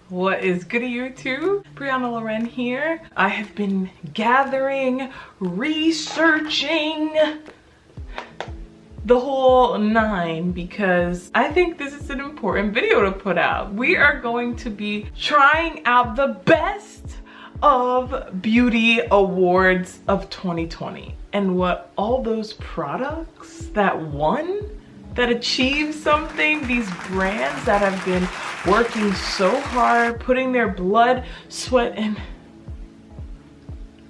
What is goody YouTube? BrianaLorenn here. I have been gathering, researching the whole nine because I think this is an important video to put out. We are going to be trying out the best of beauty awards of 2020 and what all those products that won, that achieved something, these brands that have been working so hard, putting their blood, sweat, and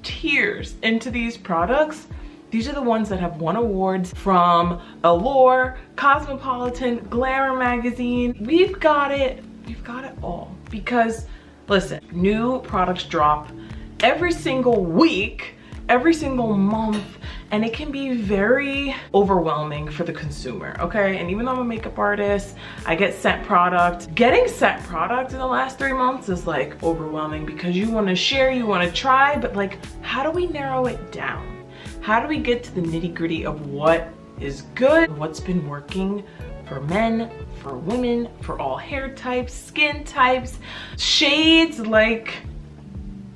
tears into these products. These are the ones that have won awards from Allure, Cosmopolitan, Glamour magazine. We've got it all. Because listen, new products drop every single week, every single month, and it can be very overwhelming for the consumer, okay? And even though I'm a makeup artist, I get sent product. Getting sent product in the last 3 months is like overwhelming because you wanna share, you wanna try, but like, how do we narrow it down? How do we get to the nitty-gritty of what is good, what's been working for men, for women, for all hair types, skin types, shades? Like,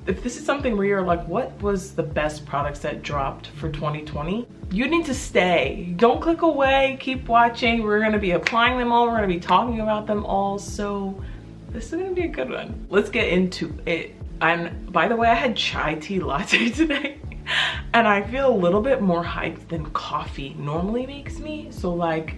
if this is something where you're like, what was the best products that dropped for 2020? You need to stay. Don't click away, keep watching. We're gonna be applying them all. We're gonna be talking about them all. So this is gonna be a good one. Let's get into it. And by the way, I had chai tea latte today and I feel a little bit more hyped than coffee normally makes me. So like,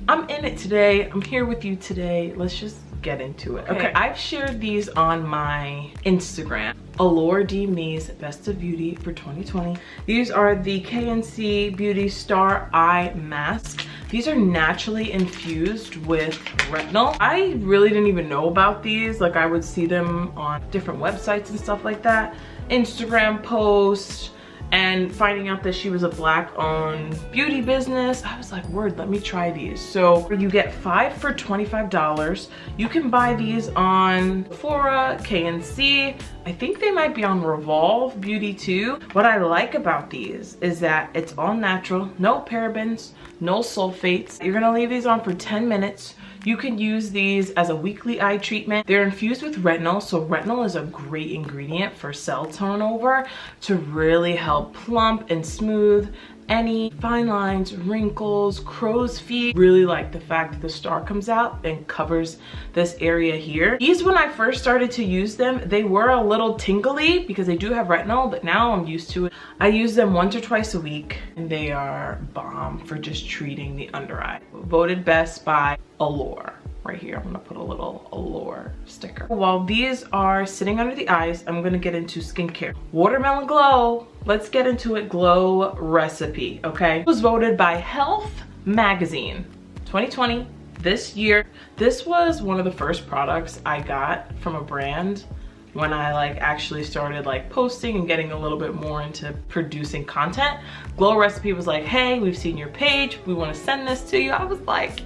I'm in it today. I'm here with you today. Let's just get into it. Okay, I've shared these on my Instagram. Allure deemed these best of beauty for 2020. These are the KNC Beauty Star Eye Mask. These are naturally infused with retinol. I really didn't even know about these. Like, I would see them on different websites and stuff like that, Instagram posts, and finding out that she was a Black-owned beauty business, I was like, word, let me try these. So you get 5 for $25. You can buy these on Pore, KNC. I think they might be on Revolve Beauty too. What I like about these is that it's all natural, no parabens, no sulfates. You're gonna leave these on for 10 minutes. You can use these as a weekly eye treatment. They're infused with retinol, so retinol is a great ingredient for cell turnover to really help plump and smooth any fine lines, wrinkles, crow's feet. Really like the fact that the star comes out and covers this area here. These, when I first started to use them, they were a little tingly because they do have retinol, but now I'm used to it. I use them once or twice a week and they are bomb for just treating the under eye. Voted best by Allure. Right here, I'm gonna put a little Allure sticker. While these are sitting under the eyes, I'm gonna get into skincare. Watermelon Glow, let's get into it. Glow recipe, okay? It was voted by Health Magazine 2020, this year. This was one of the first products I got from a brand when I like actually started like posting and getting a little bit more into producing content. Glow recipe was like, hey, we've seen your page, we wanna send this to you. I was like,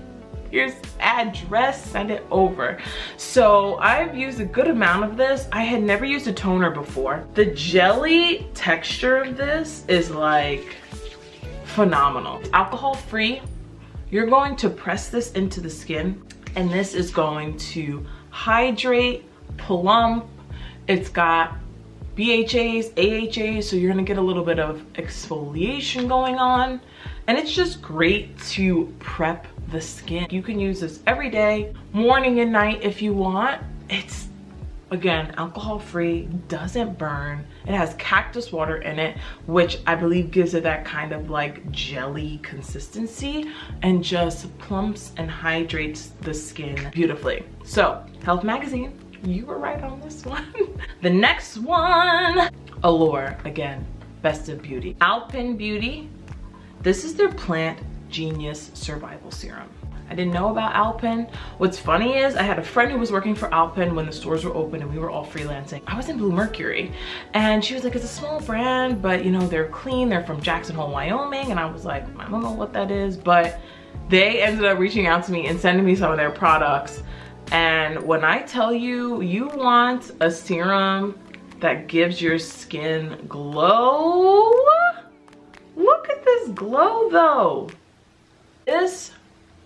here's address, send it over. So I've used a good amount of this. I had never used a toner before. The jelly texture of this is like phenomenal. It's alcohol free. You're going to press this into the skin and this is going to hydrate, plump. It's got BHAs, AHAs, so you're gonna get a little bit of exfoliation going on. And it's just great to prep the skin. You can use this every day, morning and night if you want. It's, again, alcohol free, doesn't burn. It has cactus water in it, which I believe gives it that kind of like jelly consistency and just plumps and hydrates the skin beautifully. So, Health Magazine, you were right on this one. The next one, Allure, again, best of beauty. Alypn Beauty, this is their Plant Genius Survival Serum. I didn't know about Alypn. What's funny is I had a friend who was working for Alypn when the stores were open and we were all freelancing. I was in Blue Mercury and she was like, it's a small brand, but you know, they're clean. They're from Jackson Hole, Wyoming. And I was like, I don't know what that is, but they ended up reaching out to me and sending me some of their products. And when I tell you, you want a serum that gives your skin glow, look at this glow though. This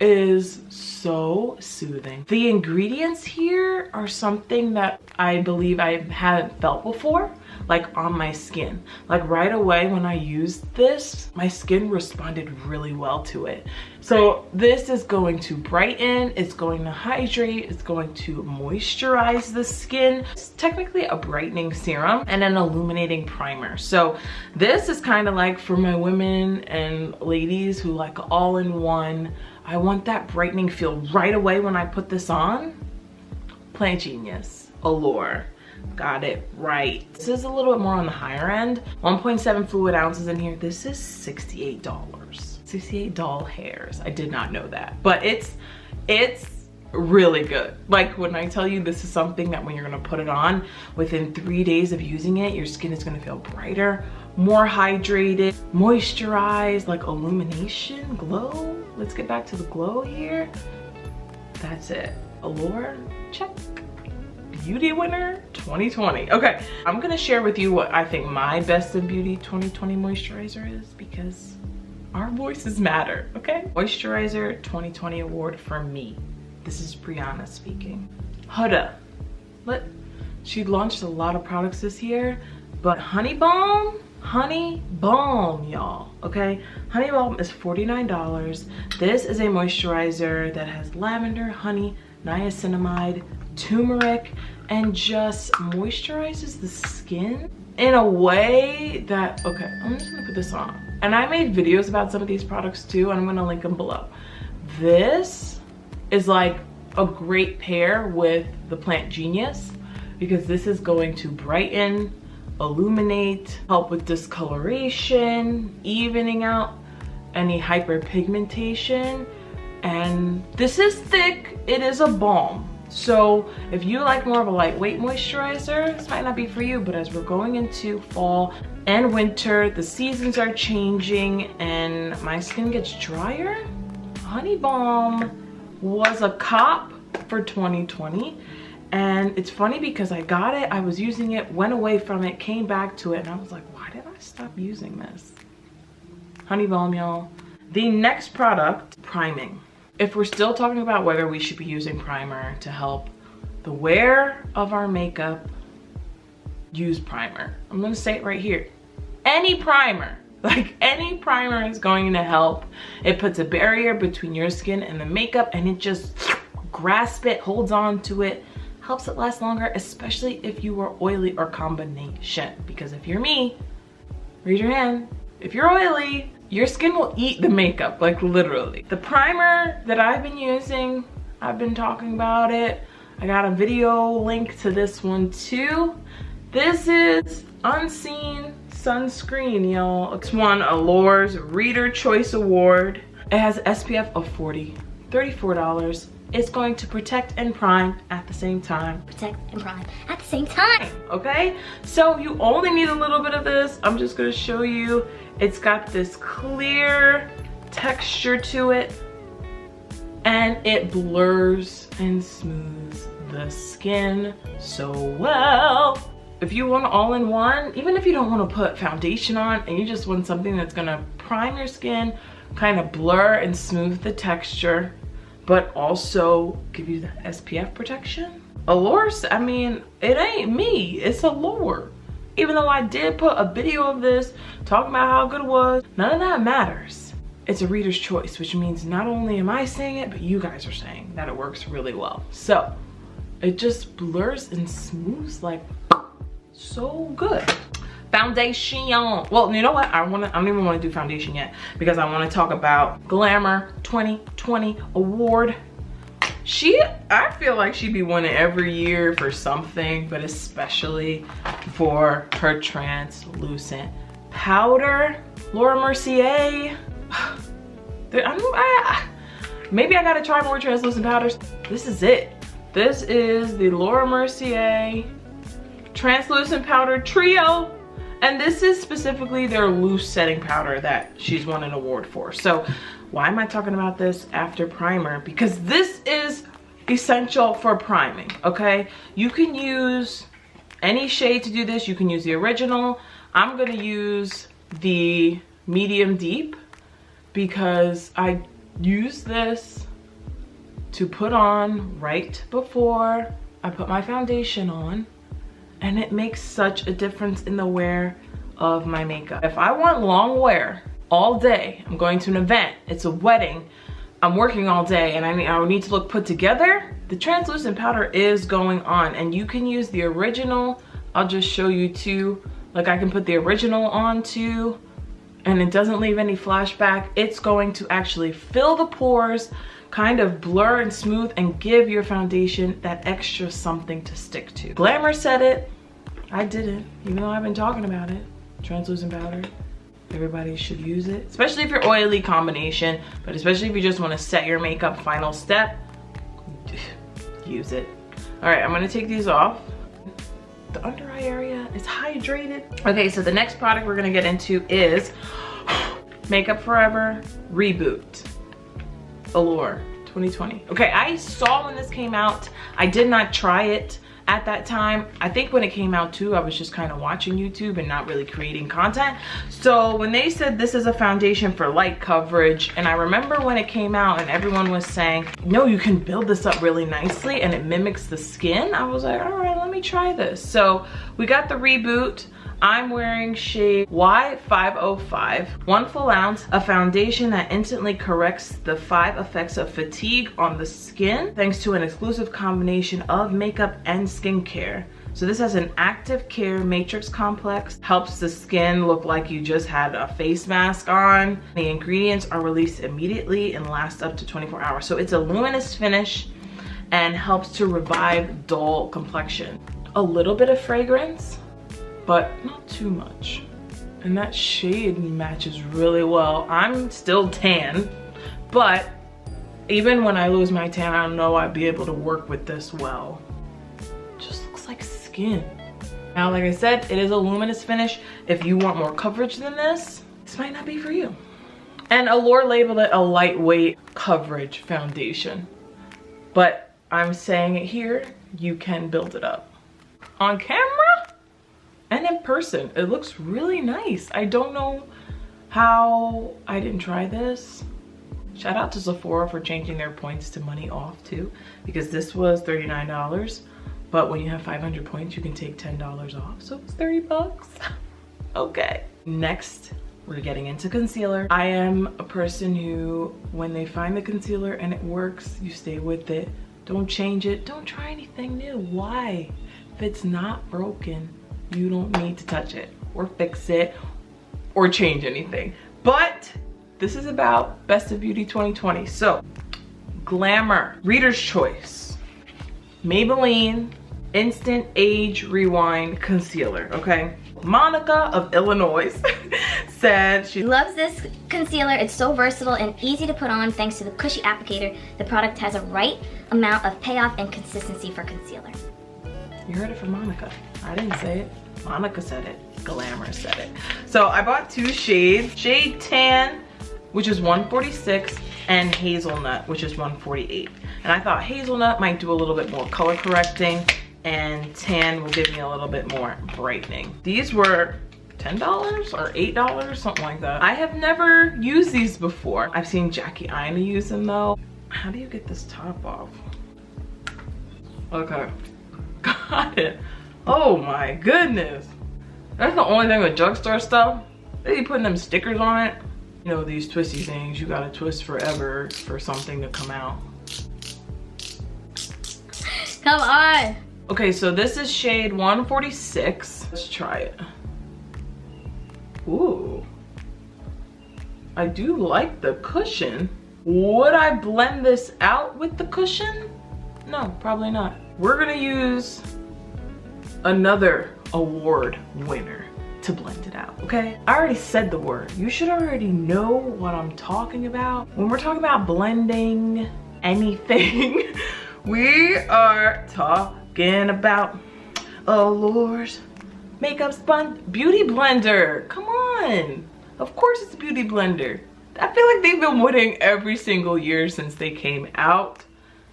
is so soothing. The ingredients here are something that I believe I haven't felt before, like on my skin. Like right away when I used this, my skin responded really well to it. So this is going to brighten, it's going to hydrate, it's going to moisturize the skin. It's technically a brightening serum and an illuminating primer. So this is kind of like for my women and ladies who like all in one. I want that brightening feel right away when I put this on. Plant Genius, Allure. Got it right. This is a little bit more on the higher end. 1.7 fluid ounces in here. This is $68. $68 hairs. I did not know that, but it's really good. Like when I tell you this is something that when you're gonna put it on, within 3 days of using it, your skin is gonna feel brighter, more hydrated, moisturized, like illumination, glow. Let's get back to the glow here. That's it. Allure, check. Beauty winner 2020. Okay, I'm gonna share with you what I think my best of beauty 2020 moisturizer is, because our voices matter, okay? Moisturizer 2020 award for me. This is Brianna speaking. Huda. She launched a lot of products this year, but Honey Balm, y'all, okay? Honey Balm is $49. This is a moisturizer that has lavender, honey, niacinamide, turmeric, and just moisturizes the skin in a way that, okay, I'm just gonna put this on. And I made videos about some of these products too, and I'm gonna link them below. This is like a great pair with the Plant Genius, because this is going to brighten, illuminate, help with discoloration, evening out any hyperpigmentation. And this is thick, it is a balm. So if you like more of a lightweight moisturizer, this might not be for you, but as we're going into fall and winter, the seasons are changing and my skin gets drier, Honey Balm was a cop for 2020. And it's funny because I got it, I was using it, went away from it, came back to it, and I was like, why did I stop using this? Honey Balm, y'all. The next product, priming. If we're still talking about whether we should be using primer to help the wear of our makeup, use primer. I'm gonna say it right here. Any primer, like any primer is going to help. It puts a barrier between your skin and the makeup, and it just grasps it, holds on to it, helps it last longer, especially if you are oily or combination. Because if you're me, raise your hand. If you're oily, your skin will eat the makeup, like literally. The primer that I've been using, I've been talking about it. I got a video link to this one too. This is Unseen Sunscreen, y'all. It's won Allure's Reader Choice Award. It has SPF of 40, $34. It's going to protect and prime at the same time. Protect and prime at the same time. Okay, so you only need a little bit of this. I'm just gonna show you. It's got this clear texture to it, and it blurs and smooths the skin so well. If you want all-in-one, even if you don't want to put foundation on and you just want something that's gonna prime your skin, kind of blur and smooth the texture, but also give you the SPF protection. Allure, I mean, it ain't me, it's Allure. Even though I did put a video of this talking about how good it was, none of that matters. It's a reader's choice, which means not only am I saying it, but you guys are saying that it works really well. So it just blurs and smooths like so good. Foundation. Well, you know what? I don't even want to do foundation yet, because I want to talk about Glamour 2020 award. I feel like she'd be winning every year for something, but especially for her translucent powder. Laura Mercier. Maybe I gotta try more translucent powders. This is it. This is the Laura Mercier translucent powder trio. And this is specifically their loose setting powder that she's won an award for. So why am I talking about this after primer? Because this is essential for priming, okay? You can use any shade to do this. You can use the original. I'm gonna use the medium deep because I use this to put on right before I put my foundation on, and it makes such a difference in the wear of my makeup. If I want long wear all day, I'm going to an event, it's a wedding, I'm working all day, and I need to look put together, the translucent powder is going on. And you can use the original. I'll just show you too. Like, I can put the original on too, and it doesn't leave any flashback. It's going to actually fill the pores, kind of blur and smooth, and give your foundation that extra something to stick to. Glamour said it, I didn't, even though I've been talking about it. Translucent powder, everybody should use it, especially if you're oily combination, but especially if you just want to set your makeup final step, use it. All right, I'm gonna take these off. The under eye area is hydrated. Okay, so the next product we're gonna get into is Makeup Forever Reboot Allure 2020. Okay, I saw when this came out. I did not try it at that time. I think when it came out too, I was just kind of watching YouTube and not really creating content. So when they said this is a foundation for light coverage, and I remember when it came out and everyone was saying, no, you can build this up really nicely and it mimics the skin, I was like, all right, let me try this. So we got the Reboot. I'm wearing shade Y505, 1 full ounce, a foundation that instantly corrects the 5 effects of fatigue on the skin, thanks to an exclusive combination of makeup and skincare. So this has an active care matrix complex, helps the skin look like you just had a face mask on. The ingredients are released immediately and last up to 24 hours. So it's a luminous finish and helps to revive dull complexion. A little bit of fragrance, but not too much. And that shade matches really well. I'm still tan, but even when I lose my tan, I don't know I'd be able to work with this well. Just looks like skin. Now, like I said, it is a luminous finish. If you want more coverage than this might not be for you. And Allure labeled it a lightweight coverage foundation, but I'm saying it here, you can build it up. On camera and in person, it looks really nice. I don't know how I didn't try this. Shout out to Sephora for changing their points to money off too, because this was $39, but when you have 500 points, you can take $10 off, so it's 30 bucks. Okay. Next, we're getting into concealer. I am a person who, when they find the concealer and it works, you stay with it. Don't change it, don't try anything new. Why? If it's not broken, you don't need to touch it or fix it or change anything. But this is about Best of Beauty 2020. So, Glamour, Reader's Choice, Maybelline Instant Age Rewind Concealer, okay? Monica of Illinois said she loves this concealer. It's so versatile and easy to put on thanks to the cushy applicator. The product has a right amount of payoff and consistency for concealer. You heard it from Monica. I didn't say it. Monica said it. Glamour said it. So I bought 2 shades. Shade Tan, which is 146, and Hazelnut, which is 148. And I thought Hazelnut might do a little bit more color correcting, and Tan will give me a little bit more brightening. These were $10 or $8, something like that. I have never used these before. I've seen Jackie Aina use them though. How do you get this top off? Okay, got it. Oh my goodness. That's the only thing with drugstore stuff. They be putting them stickers on it. You know, these twisty things, you gotta twist forever for something to come out. Come on. Okay, so this is shade 146. Let's try it. Ooh. I do like the cushion. Would I blend this out with the cushion? No, probably not. We're gonna use another award winner to blend it out, okay? I already said the word. You should already know what I'm talking about. When we're talking about blending anything, we are talking about Allure's Makeup Beauty Blender. Come on. Of course it's a beauty blender. I feel like they've been winning every single year since they came out.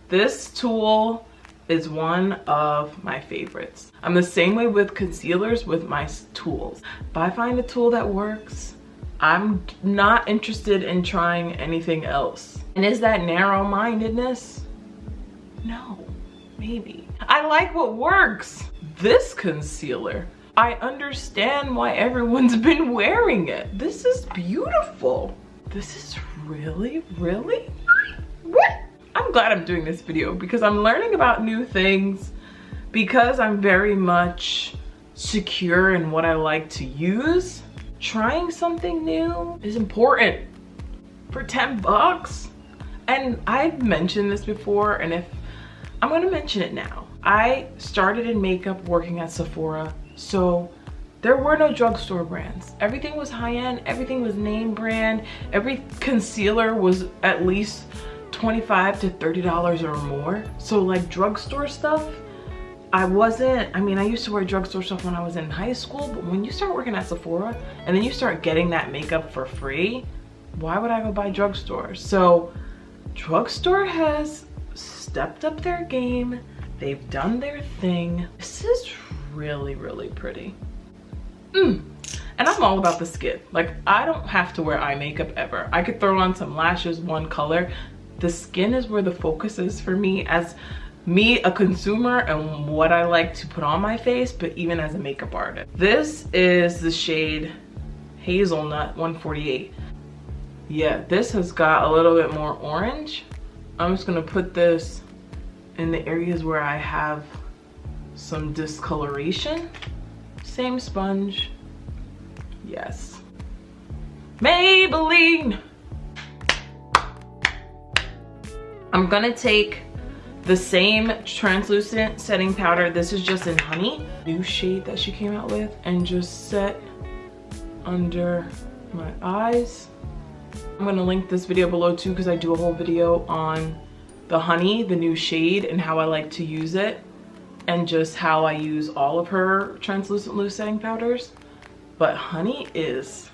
This tool is one of my favorites. I'm the same way with concealers with my tools. If I find a tool that works, I'm not interested in trying anything else. And is that narrow-mindedness? No, maybe. I like what works. This concealer, I understand why everyone's been wearing it. This is beautiful. This is really, really, what? I'm glad I'm doing this video because I'm learning about new things, because I'm very much secure in what I like to use. Trying something new is important for 10 bucks. And I've mentioned this before, and if I'm gonna mention it now. I started in makeup working at Sephora, so there were no drugstore brands. Everything was high-end, everything was name brand, every concealer was at least $25 to $30 or more. So like drugstore stuff, I used to wear drugstore stuff when I was in high school, but when you start working at Sephora and then you start getting that makeup for free, why would I go buy drugstore? So drugstore has stepped up their game. They've done their thing. This is really, really pretty. And I'm all about the skin. Like, I don't have to wear eye makeup ever. I could throw on some lashes, one color. The skin is where the focus is for me, as me, a consumer, and what I like to put on my face, but even as a makeup artist. This is the shade Hazelnut 148. Yeah, this has got a little bit more orange. I'm just gonna put this in the areas where I have some discoloration. Same sponge. Yes. Maybelline. I'm gonna take the same translucent setting powder. This is just in Honey, new shade that she came out with, and just set under my eyes. I'm gonna link this video below too, because I do a whole video on the Honey, the new shade, and how I like to use it, and just how I use all of her translucent loose setting powders. But Honey is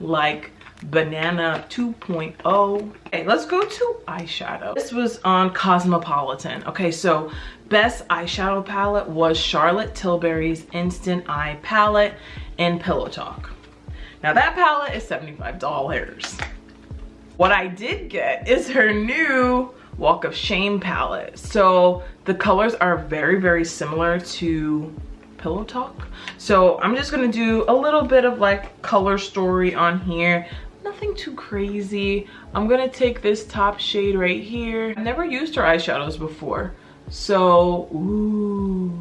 like banana 2.0. Okay, let's go to eyeshadow. This was on Cosmopolitan. Okay, so best eyeshadow palette was Charlotte Tilbury's Instant Eye Palette in Pillow Talk. Now that palette is $75. What I did get is her new Walk of Shame palette. So the colors are very, very similar to Pillow Talk. So I'm just gonna do a little bit of like color story on here. Nothing too crazy. I'm gonna take this top shade right here. I've never used her eyeshadows before. So, ooh.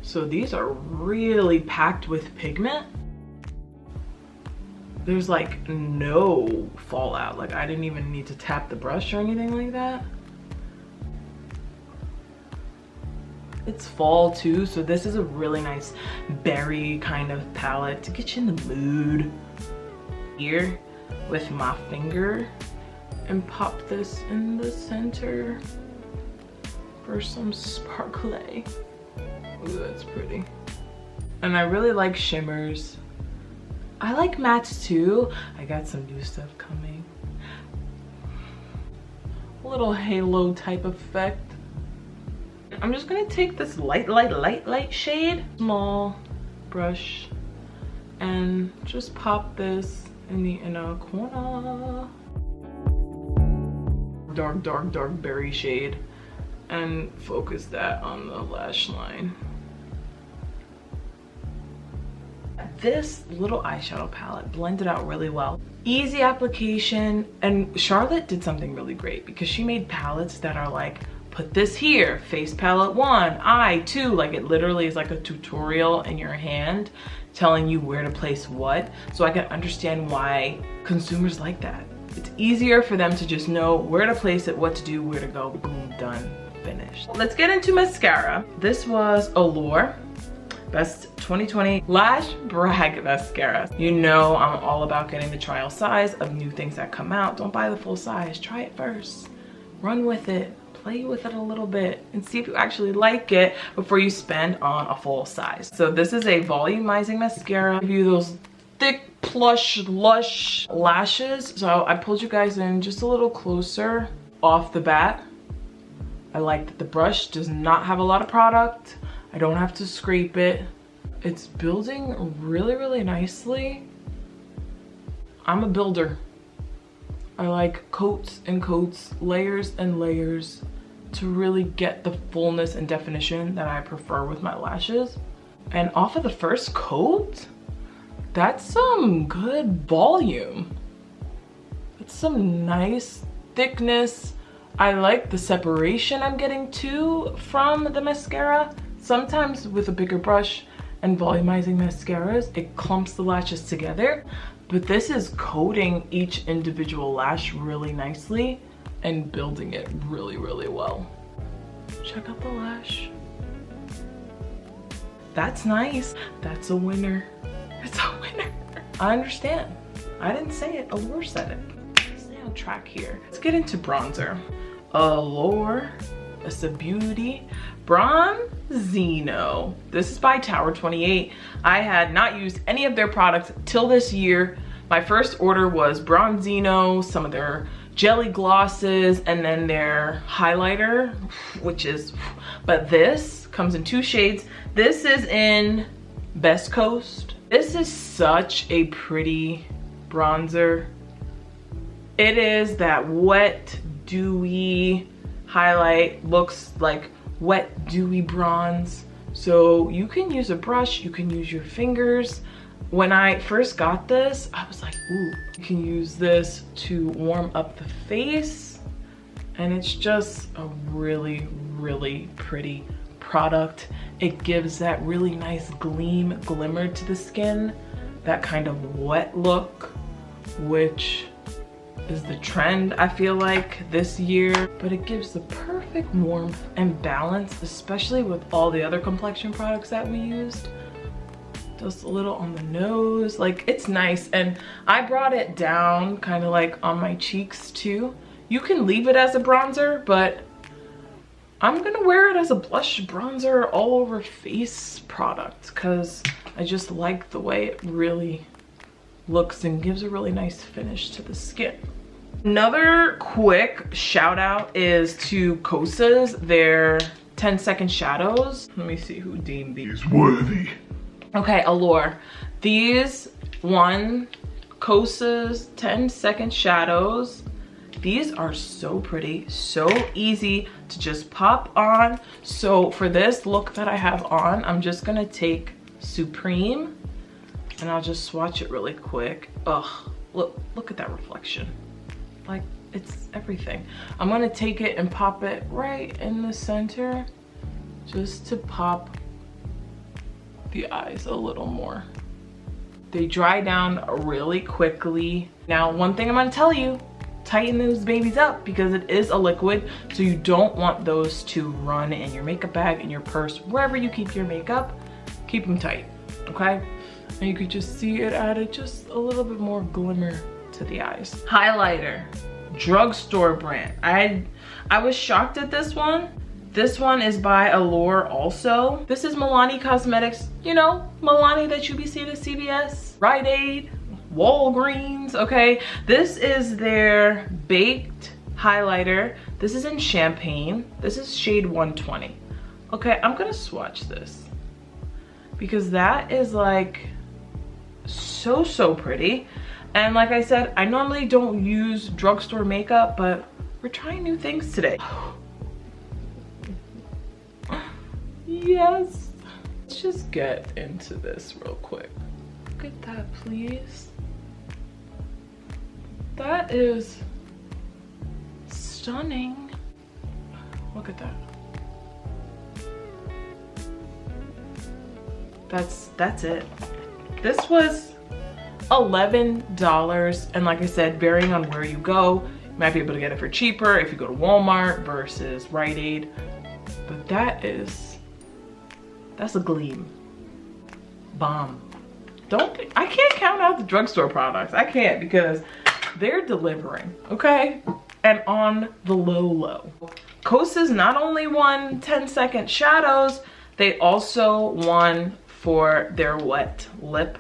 So these are really packed with pigment. There's like no fallout. Like I didn't even need to tap the brush or anything like that. It's fall too, so this is a really nice berry kind of palette to get you in the mood. Here with my finger and pop this in the center for some sparkle. Ooh, that's pretty. And I really like shimmers. I like mattes too. I got some new stuff coming. A little halo type effect. I'm just gonna take this light shade, small brush, and just pop this in the inner corner. Dark berry shade, and focus that on the lash line. This little eyeshadow palette blended out really well. Easy application, and Charlotte did something really great because she made palettes that are like, put this here, face palette 1, eye 2, like it literally is like a tutorial in your hand telling you where to place what. So I can understand why consumers like that. It's easier for them to just know where to place it, what to do, where to go, boom, done, finished. Let's get into mascara. This was Allure Best 2020 Lash Brag Mascara. You know I'm all about getting the trial size of new things that come out. Don't buy the full size, try it first. Run with it, play with it a little bit, and see if you actually like it before you spend on a full size. So this is a volumizing mascara. Give you those thick, plush, lush lashes. So I pulled you guys in just a little closer off the bat. I like that the brush does not have a lot of product. I don't have to scrape it. It's building really, really nicely. I'm a builder. I like coats and coats, layers and layers. to really get the fullness and definition that I prefer with my lashes. And off of the first coat, that's some good volume. It's some nice thickness. I like the separation I'm getting too from the mascara. Sometimes with a bigger brush and volumizing mascaras, it clumps the lashes together, but this is coating each individual lash really nicely and building it really, really well. Check out the lash. That's nice. That's a winner. It's a winner. I understand. I didn't say it, Allure said it. Stay on track here. Let's get into bronzer. Allure, it's a beauty. Bronzino. This is by Tower 28. I had not used any of their products till this year. My first order was Bronzino, some of their jelly glosses, and then their highlighter, which is, but this comes in 2 shades. This is in Best Coast. This is such a pretty bronzer. It is that wet, dewy highlight, looks like wet, dewy bronze. So you can use a brush, you can use your fingers. When I first got this, I was like, ooh, you can use this to warm up the face. And it's just a really, really pretty product. It gives that really nice glimmer to the skin, that kind of wet look, which is the trend, I feel like, this year. But it gives the perfect warmth and balance, especially with all the other complexion products that we used. Just a little on the nose, like, it's nice. And I brought it down kind of like on my cheeks too. You can leave it as a bronzer, but I'm gonna wear it as a blush bronzer all over face product because I just like the way it really looks and gives a really nice finish to the skin. Another quick shout out is to Kosas, their 10-second shadows. Let me see who deemed these worthy. Okay, Allure. These Kosas 10-second shadows. These are so pretty, so easy to just pop on. So for this look that I have on, I'm just gonna take Supreme and I'll just swatch it really quick. Ugh, look at that reflection. Like, it's everything. I'm gonna take it and pop it right in the center just to pop the eyes a little more. They dry down really quickly. Now, one thing I'm gonna tell you, tighten those babies up because it is a liquid, so you don't want those to run in your makeup bag, in your purse, wherever you keep your makeup. Keep them tight, okay? And you could just see it added just a little bit more glimmer to the eyes. Highlighter, drugstore brand. I was shocked at this one. This one is by Allure also. This is Milani Cosmetics. You know, Milani that you be seeing at CVS, Rite Aid, Walgreens, okay? This is their baked highlighter. This is in Champagne. This is shade 120. Okay, I'm gonna swatch this because that is like so pretty. And like I said, I normally don't use drugstore makeup, but we're trying new things today. Yes. Let's just get into this real quick. Look at that, please. That is stunning. Look at that. That's it. This was $11, and like I said, varying on where you go, you might be able to get it for cheaper if you go to Walmart versus Rite Aid. But that's a gleam. Balm. I can't count out the drugstore products. I can't, because they're delivering, okay? And on the low. Kosas not only won 10-second shadows, they also won for their wet lip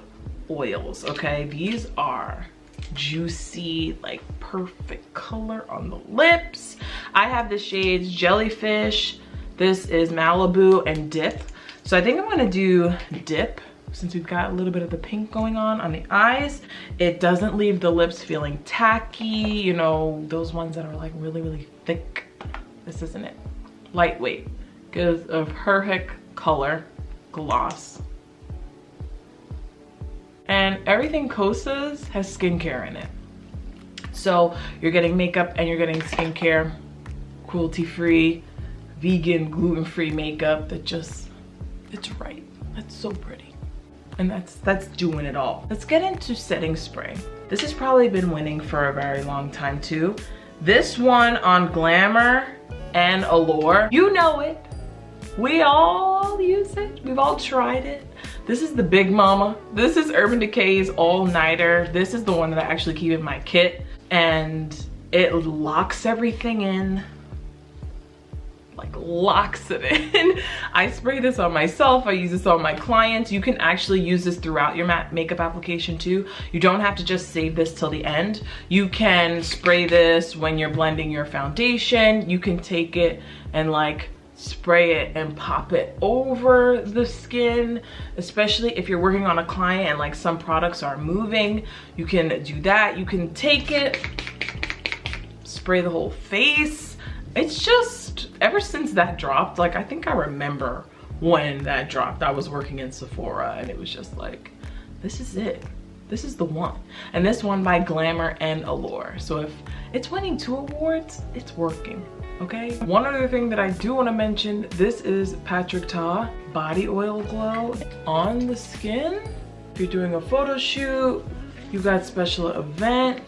oils, okay? These are juicy, like perfect color on the lips. I have the shades Jellyfish, this is Malibu, and Dip. So I think I'm gonna do Dip since we've got a little bit of the pink going on the eyes. It doesn't leave the lips feeling tacky, you know, those ones that are like really thick. This isn't it. lightweight, gives a perfect color gloss. And everything Kosas has skincare in it. So you're getting makeup and you're getting skincare, cruelty-free, vegan, gluten-free makeup that just, it's right. That's so pretty. And that's doing it all. Let's get into setting spray. This has probably been winning for a very long time too. This one on Glamour and Allure, you know it. We all use it. We've all tried it. This is the Big Mama. This is Urban Decay's All Nighter. This is the one that I actually keep in my kit. And it locks everything in. Like locks it in. I spray this on myself. I use this on my clients. You can actually use this throughout your makeup application too. You don't have to just save this till the end. You can spray this when you're blending your foundation. You can take it and like spray it and pop it over the skin, especially if you're working on a client and like some products are moving. You can do that. You can take it, spray the whole face. It's just, ever since that dropped, like I think I remember when that dropped. I was working in Sephora and it was just like, this is it. This is the one. And this one by Glamour and Allure. So if it's winning 2 awards, it's working, okay? One other thing that I do want to mention, this is Patrick Ta Body Oil Glow on the skin. If you're doing a photo shoot, you got special event,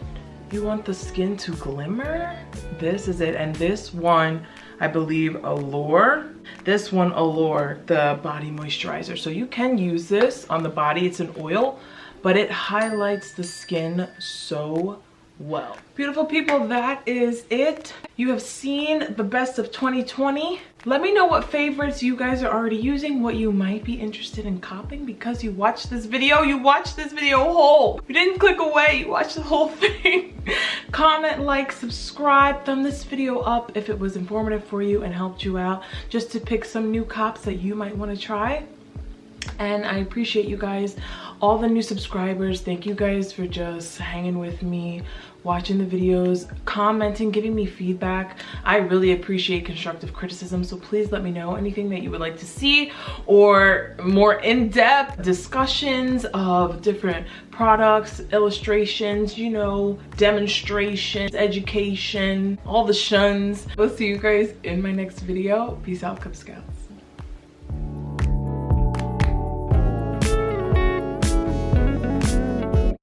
you want the skin to glimmer, this is it. And this one, I believe Allure. This one Allure, the body moisturizer. So you can use this on the body, it's an oil, but it highlights the skin so well. Beautiful people, that is it. You have seen the best of 2020. Let me know what favorites you guys are already using, what you might be interested in copying because you watched this video. You watched this video whole. You didn't click away, you watched the whole thing. Comment, like, subscribe, thumb this video up if it was informative for you and helped you out, just to pick some new cops that you might want to try. And I appreciate you guys, all the new subscribers. Thank you guys for just hanging with me, watching the videos, commenting, giving me feedback. I really appreciate constructive criticism, so please let me know anything that you would like to see or more in-depth discussions of different products, illustrations, you know, demonstrations, education, all the shuns. We'll see you guys in my next video. Peace out, Cub Scouts.